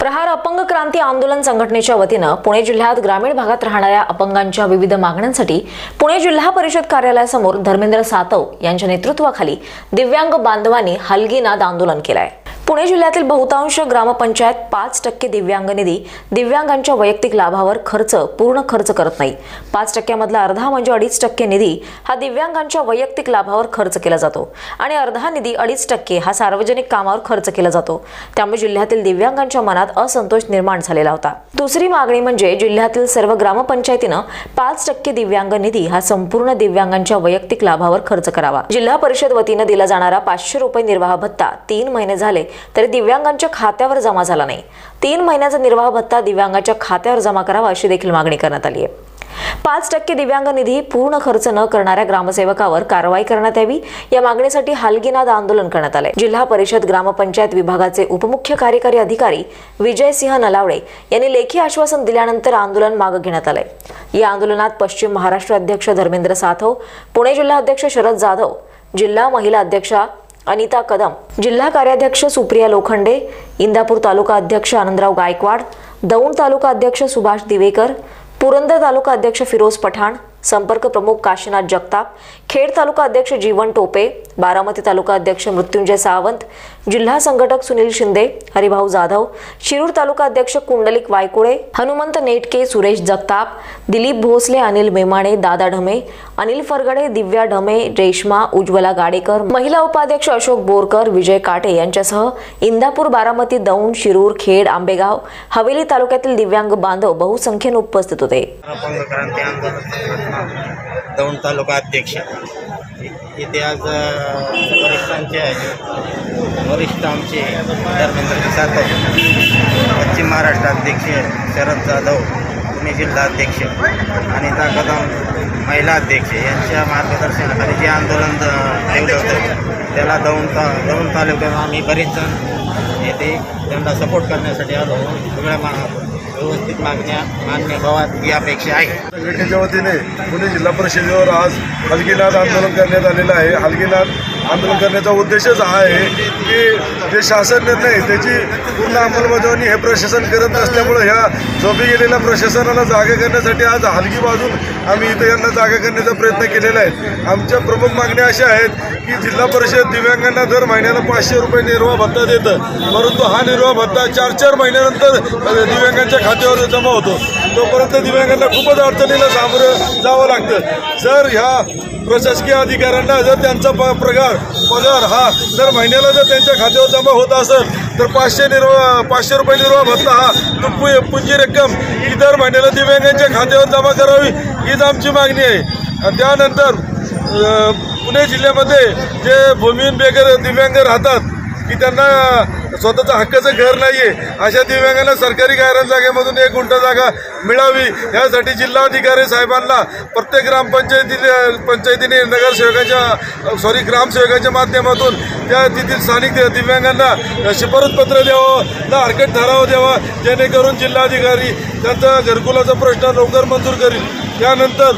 प्रहार अपंग क्रांती आंदोलन संघटनेच्या वतीनं पुणे जिल्ह्यात ग्रामीण भागात राहणाऱ्या अपंगांच्या विविध मागण्यांसाठी पुणे जिल्हा परिषद कार्यालयासमोर धर्मेंद्र सातव यांच्या नेतृत्वाखाली दिव्यांग बांधवांनी हलगीनाद आंदोलन केलं आहे। पुणे जिल्ह्यातील बहुतांश ग्रामपंचायत 5% दिव्यांग निधी दिव्यांगांच्या वैयक्तिक लाभावर पूर्ण खर्च करत नाही। 5% मधला अर्धा म्हणजे 2.5% निधी हा दिव्यांगांच्या वैयक्तिक लाभावर खर्च केला जातो आणि अर्धा निधी 2.5% हा सार्वजनिक कामावर खर्च केला जातो। त्यामुळे जिल्ह्यातील दिव्यांगांच्या मनात असंतोष निर्माण झालेला होता। दुसरी मागणी म्हणजे जिल्ह्यातील सर्व ग्रामपंचायतीनं 5% दिव्यांग निधी हा संपूर्ण दिव्यांगांच्या वैयक्तिक लाभावर खर्च करावा। जिल्हा परिषद वतीनं दिला जाणारा 500 रुपये निर्वाह भत्ता 3 महिने झाले तरी दिव्यांगांच्या खात्यावर जमा झाला नाही। 3 महिन्याचा निर्वाह भत्ता दिव्यांगाच्या खात्यावर जमा करावा अशी देखील मागणी करण्यात आली आहे। 5% दिव्यांग निधी पूर्ण खर्च न करणाऱ्या ग्रामसेवकावर कारवाई करण्यात यावी या मागणीसाठी हलगीनाद आंदोलन करण्यात आले। जिल्हा परिषद ग्रामपंचायत विभागाचे उपमुख्य कार्यकारी अधिकारी विजयसिंह नलावडे यांनी लेखी आश्वासन दिल्यानंतर आंदोलन मागे घेण्यात आले। या आंदोलनात पश्चिम महाराष्ट्र अध्यक्ष धर्मेंद्र सातव, पुणे जिल्हा अध्यक्ष शरद जाधव, जिल्हा महिला अध्यक्षा अनिता कदम, जिल्हा कार्याध्यक्ष सुप्रिया लोखंडे, इंदापूर तालुका अध्यक्ष आनंदराव गायकवाड, दौंड तालुका अध्यक्ष सुभाष दिवेकर, पुरंदर तालुका अध्यक्ष फिरोज पठाण, संपर्क प्रमुख काशीनाथ जगताप, खेड तालुका अध्यक्ष जीवन टोपे, बारामती तालुका अध्यक्ष मृत्युंजय सावंत, जिल्हा संघटक सुनील शिंदे, हरिभाऊ जाधव, शिरूर तालुका अध्यक्ष कुंडलिक वायकुळे, हनुमंत नेटके, सुरेश जगताप, दिलीप भोसले, अनिल मेमाणे, दादा ढमे, अनिल फरगडे, दिव्या ढमे, रेश्मा, उज्ज्वला गाडेकर, महिला उपाध्यक्ष अशोक बोरकर, विजय काटे यांच्यासह इंदापूर, बारामती, दौंड, शिरूर, खेड, आंबेगाव, हवेली तालुक्यातील दिव्यांग बांधव बहुसंख्येने उपस्थित होते। दौंड तालुका अध्यक्ष इथे आज वरिष्ठ आमचे धर्मेंद्र सातव, पश्चिम महाराष्ट्र अध्यक्ष शरद जाधव, पुणे जिल्हा अध्यक्ष अनिता कदम, महिला अध्यक्ष यांच्या मार्गदर्शनाखाली जे आंदोलन ठेवलं होतं त्याला दौंड तालुक्यात आम्ही बरेच जण येथे त्यांना सपोर्ट करण्यासाठी आलो। सगळ्या व्यवस्थित मागण्या मान्य व्हाव्यात ही अपेक्षा आहे। संघटनेच्या वतीने पुणे जिल्हा परिषदेवर आज हलगीनाद आंदोलन करण्यात आलेलं आहे। हलगीनाद आंदोलन करण्याचा उद्देशच हा आहे की जे शासन निर्णय त्याची पूर्ण अंमलबजावणी हे प्रशासन करत नसल्यामुळे ह्या झोपी गेलेल्या प्रशासनाला जागा करण्यासाठी आज हलगी बाजून आम्ही इथं यांना जागा करण्याचा प्रयत्न केलेला आहे। आमच्या प्रमुख मागण्या अशा आहेत की जिल्हा परिषद दिव्यांगांना दर महिन्याला 500 रुपये निर्वाह भत्ता देतं, परंतु हा निर्वाह भत्ता 4 महिन्यानंतर दिव्यांगांच्या खात्यावर जमा होतो। तोपर्यंत दिव्यांगांना खूपच अडचणीला सामोरं जावं लागतं। जर ह्या प्रशासकीय अधिकाऱ्यांना जर त्यांचा पगार हा दर महिन्याला जर त्यांच्या खात्यावर जमा होत असेल तर 500 रुपये निर्वाह भत्ता हा पुंजी रक्कम ही दर महिन्याला दिव्यांगांच्या खात्यावर जमा करावी हीच आमची मागणी आहे। त्यानंतर पुणे जिल्ह्यामध्ये जे भूमिहीन बेघर दिव्यांग राहतात की त्यांना स्वतःचं हक्काचं घर नाही आहे, अशा दिव्यांगांना सरकारी गायरान जागेमधून 1 गुंठा जागा मिळावी यासाठी जिल्हाधिकारी साहेबांना प्रत्येक पंचायतीने ग्रामसेवकाच्या माध्यमातून त्या तेथील स्थानिक दिव्यांगांना शिफारसपत्र द्यावं ना हरकत ठराव द्यावा, जेणेकरून जिल्हाधिकारी त्यांचा घरकुलाचा प्रश्न लवकर मंजूर करील। त्यानंतर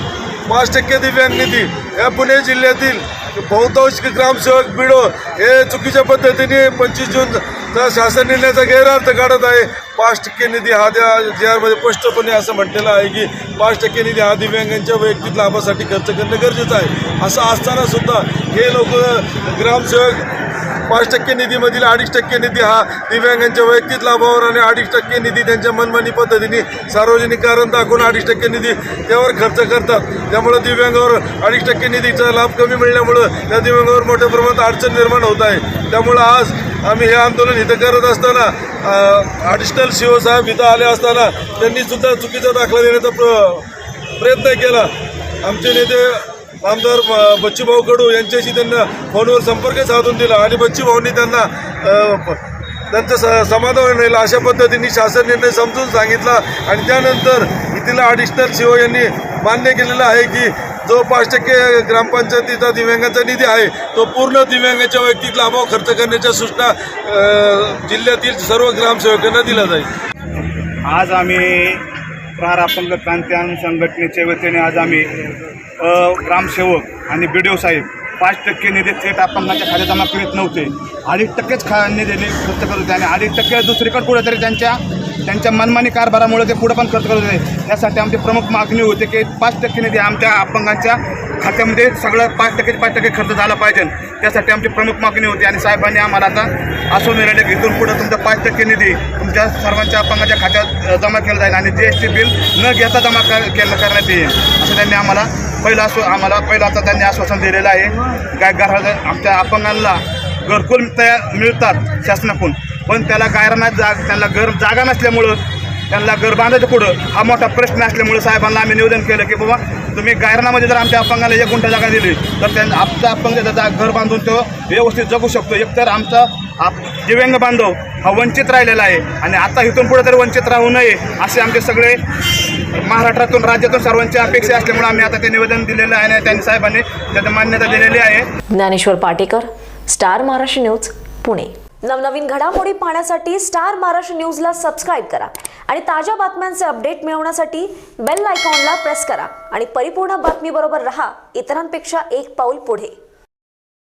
5% दिव्यांग निधी या पुणे जिल्ह्यातील बहुतांश ग्रामसेवक बिडो हे चुकीच्या पद्धतीने 25 जूनचा शासन निर्णयाचा गैरअर्थ काढत आहे। 5% निधी हा त्या JR स्पष्टपणे असं म्हटलेलं आहे की 5% निधी हा दिव्यांगांच्या वैयक्तिक लाभासाठी खर्च करणं गरजेचं आहे। असं असताना सुद्धा हे लोक ग्रामसेवक 5% निधीमधील 2.5% निधी हा दिव्यांगांच्या वैयक्तिक लाभावर आणि 2.5% निधी त्यांच्या मनमानी पद्धतीने सार्वजनिक कारण दाखवून 2.5% निधी त्यावर खर्च करतात। त्यामुळे दिव्यांगावर 2.5% निधीचा लाभ कमी मिळाल्यामुळं त्या दिव्यांगावर मोठ्या प्रमाणात अडचण निर्माण होत आहे। त्यामुळं आज आम्ही हे आंदोलन इथं करत असताना ॲडिशनल CO साहेब इथं आले असताना त्यांनी सुद्धा चुकीचा दाखला देण्याचा प्रयत्न केला। आमचे नेते आमदार बच्चूभाऊ कडू यांच्याशी त्यांना फोनवर संपर्क साधून दिला आणि बच्चूभाऊंनी त्यांना त्यांचं समाधान राहिलं अशा पद्धतीने शासन निर्णय समजून सांगितला आणि त्यानंतर इथला ॲडिशनल CO यांनी मान्य केलेलं आहे की जो 5% ग्रामपंचायतीचा दिव्यांगांचा निधी आहे तो पूर्ण दिव्यांगाच्या वैयक्तिक लाभावर खर्च करण्याच्या सूचना जिल्ह्यातील सर्व ग्रामसेवकांना दिल्या जाईल। आज आम्ही प्रहार अपंग क्रांती संघटनेच्या वतीने आज आम्ही ग्रामसेवक आणि BDO साहेब 5% निधी थेट अपंगांच्या खात्यात जमा करीत नव्हते. 2.5% निधी खर्च करत होते आणि 2.5% दुसरीकडे कुठेतरी त्यांच्या मनमानी कारभारामुळे ते पुढे पण खर्च करत होते. त्यासाठी आमची प्रमुख मागणी होती की 5% निधी आमच्या अपंगांच्या खात्यामध्ये सगळं 5% खर्च झाला पाहिजे. त्यासाठी आमची प्रमुख मागणी होती आणि साहेबांनी आम्हाला आता असं मिळाले की इथून पुढे तुमचा 5% निधी तुमच्या सर्वांच्या अपंगाच्या खात्यात जमा केला जाईल आणि GST बिल न घेता जमा करण्यात येईल असं त्यांनी आम्हाला पहिलं आता त्यांनी आश्वासन दिलेलं आहे. काय घरात आमच्या अपंगांना घरकुल मिळतात शासनाकडून, पण त्याला त्यांना जागा नसल्यामुळं त्यांना घर बांधायचं पुढं हा मोठा प्रश्न असल्यामुळे साहेबांना आम्ही निवेदन केलं की बाबा तुम्ही गायरानामध्ये जर आमच्या अपंगाला 1 गुंठा जागा दिली तर आमचा अपंग घर बांधून तो व्यवस्थित जगू शकतो. एकतर आमचा दिव्यांग बांधव हा वंचित राहिलेला आहे आणि आता इथून पुढे तरी वंचित राहू नये असे आमचे सगळे महाराष्ट्रातून राज्यातून सर्वांची अपेक्षा असल्यामुळे आम्ही आता ते निवेदन दिलेलं आहे आणि त्यांनी साहेबांनी त्याची मान्यता दिलेली आहे. Dnyaneshwar Patekar, star Maharashtra news, Pune. नवनवीन घडामोडी पाहण्यासाठी स्टार महाराष्ट्र न्यूजला सबस्क्राईब करा आणि ताज्या बातम्यांचे अपडेट मिळवण्यासाठी बेल आयकॉनला प्रेस करा आणि परिपूर्ण बातमीबरोबर रहा, इतरांपेक्षा एक पाऊल पुढे.